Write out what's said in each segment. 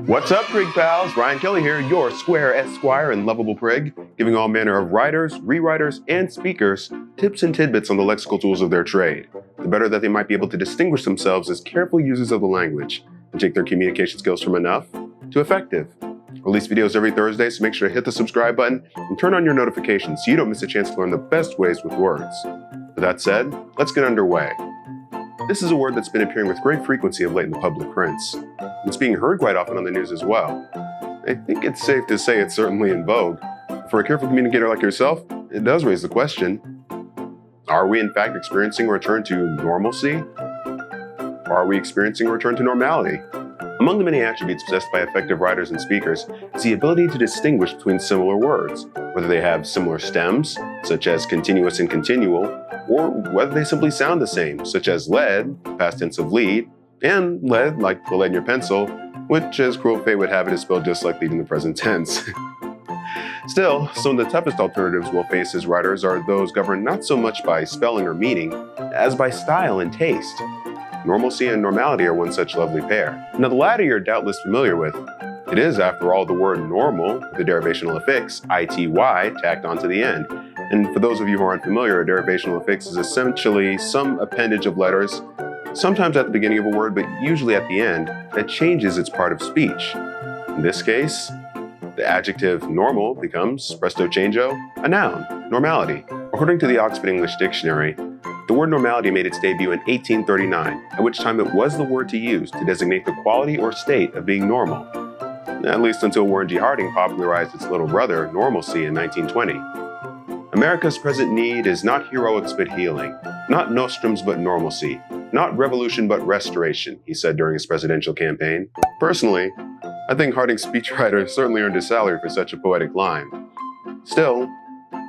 What's up, Prig Pals? Ryan Kelly here, your square esquire and lovable prig, giving all manner of writers, rewriters, and speakers tips and tidbits on the lexical tools of their trade, the better that they might be able to distinguish themselves as careful users of the language and take their communication skills from enough to effective. Release videos every Thursday, so make sure to hit the subscribe button and turn on your notifications so you don't miss a chance to learn the best ways with words. With that said, let's get underway. This is a word that's been appearing with great frequency of late in the public prints. It's being heard quite often on the news as well. I think it's safe to say it's certainly in vogue. For a careful communicator like yourself, it does raise the question, are we in fact experiencing a return to normalcy? Or are we experiencing a return to normality? Among the many attributes possessed by effective writers and speakers is the ability to distinguish between similar words, whether they have similar stems, such as continuous and continual, or whether they simply sound the same, such as lead, past tense of lead, and lead, like the lead in your pencil, which, as cruel fate would have it, is spelled just like lead in the present tense. Still, some of the toughest alternatives we'll face as writers are those governed not so much by spelling or meaning, as by style and taste. Normalcy and normality are one such lovely pair. Now, the latter you're doubtless familiar with. It is, after all, the word normal, with the derivational affix, ity, tacked onto the end. And for those of you who aren't familiar, a derivational affix is essentially some appendage of letters, sometimes at the beginning of a word, but usually at the end, that changes its part of speech. In this case, the adjective normal becomes, presto changeo, a noun, normality. According to the Oxford English Dictionary, the word normality made its debut in 1839, at which time it was the word to use to designate the quality or state of being normal, at least until Warren G. Harding popularized its little brother, normalcy, in 1920. America's present need is not heroics but healing, not nostrums but normalcy, not revolution but restoration, he said during his presidential campaign. Personally, I think Harding's speechwriter certainly earned his salary for such a poetic line. Still,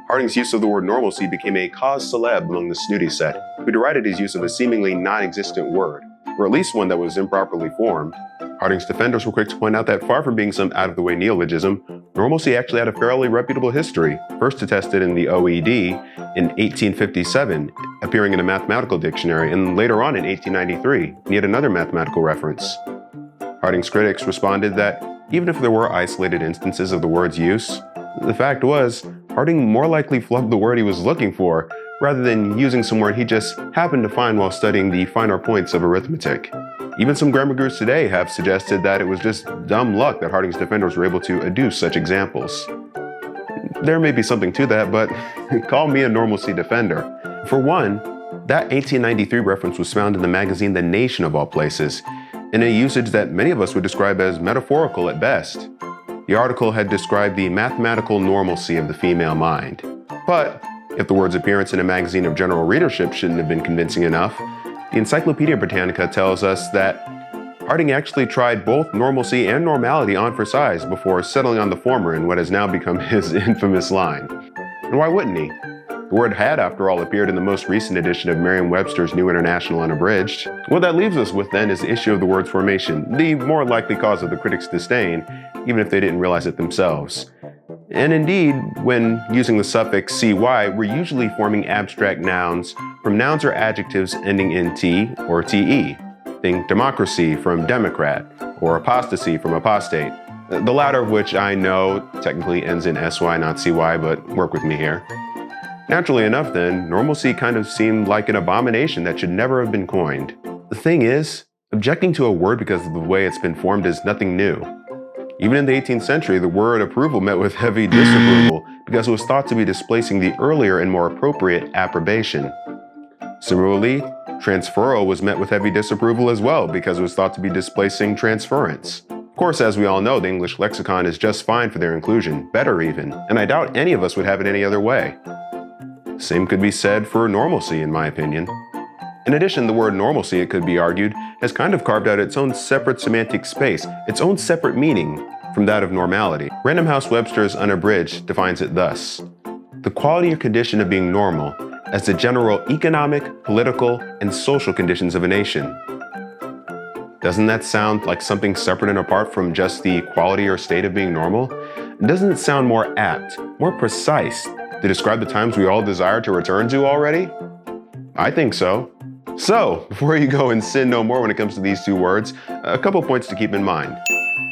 Harding's use of the word normalcy became a cause célèbre among the snooty set, who derided his use of a seemingly non-existent word, or at least one that was improperly formed. Harding's defenders were quick to point out that far from being some out-of-the-way neologism, normalcy actually had a fairly reputable history, first attested in the OED in 1857, appearing in a mathematical dictionary, and later on in 1893, in yet another mathematical reference. Harding's critics responded that even if there were isolated instances of the word's use, the fact was, Harding more likely flubbed the word he was looking for, rather than using some word he just happened to find while studying the finer points of arithmetic. Even some grammar gurus today have suggested that it was just dumb luck that Harding's defenders were able to adduce such examples. There may be something to that, but call me a normalcy defender. For one, that 1893 reference was found in the magazine The Nation of all places, in a usage that many of us would describe as metaphorical at best. The article had described the mathematical normalcy of the female mind. But if the word's appearance in a magazine of general readership shouldn't have been convincing enough, the Encyclopedia Britannica tells us that Harding actually tried both normalcy and normality on for size before settling on the former in what has now become his infamous line. And why wouldn't he? The word had, after all, appeared in the most recent edition of Merriam-Webster's New International Unabridged. What that leaves us with then is the issue of the word's formation, the more likely cause of the critics' disdain, even if they didn't realize it themselves. And indeed, when using the suffix cy, we're usually forming abstract nouns from nouns or adjectives ending in t or te. Think democracy from democrat, or apostasy from apostate. The latter of which I know technically ends in sy, not cy, but work with me here. Naturally enough then, normalcy kind of seemed like an abomination that should never have been coined. The thing is, objecting to a word because of the way it's been formed is nothing new. Even in the 18th century, the word approval met with heavy disapproval because it was thought to be displacing the earlier and more appropriate approbation. Similarly, transferal was met with heavy disapproval as well because it was thought to be displacing transference. Of course, as we all know, the English lexicon is just fine for their inclusion, better even, and I doubt any of us would have it any other way. Same could be said for normalcy, in my opinion. In addition, the word normalcy, it could be argued, has kind of carved out its own separate semantic space, its own separate meaning from that of normality. Random House Webster's Unabridged defines it thus: the quality or condition of being normal as the general economic, political, and social conditions of a nation. Doesn't that sound like something separate and apart from just the quality or state of being normal? Doesn't it sound more apt, more precise, to describe the times we all desire to return to already? I think so. So, before you go and sin no more when it comes to these two words, a couple points to keep in mind.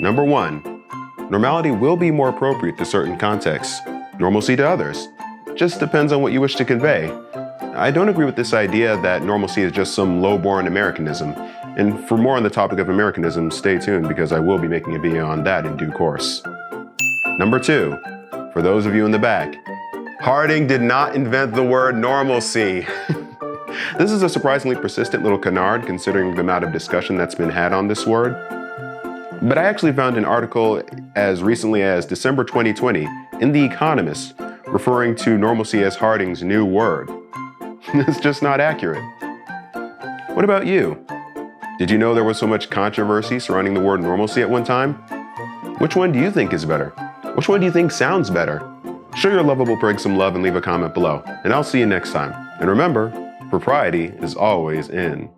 Number 1, normality will be more appropriate to certain contexts, normalcy to others. Just depends on what you wish to convey. I don't agree with this idea that normalcy is just some low-born Americanism. And for more on the topic of Americanism, stay tuned because I will be making a video on that in due course. Number 2, for those of you in the back, Harding did not invent the word normalcy. This is a surprisingly persistent little canard considering the amount of discussion that's been had on this word. But I actually found an article as recently as December 2020 in The Economist referring to normalcy as Harding's new word. It's just not accurate. What about you? Did you know there was so much controversy surrounding the word normalcy at one time? Which one do you think is better? Which one do you think sounds better? Show your lovable prig some love and leave a comment below, and I'll see you next time. And remember, propriety is always in.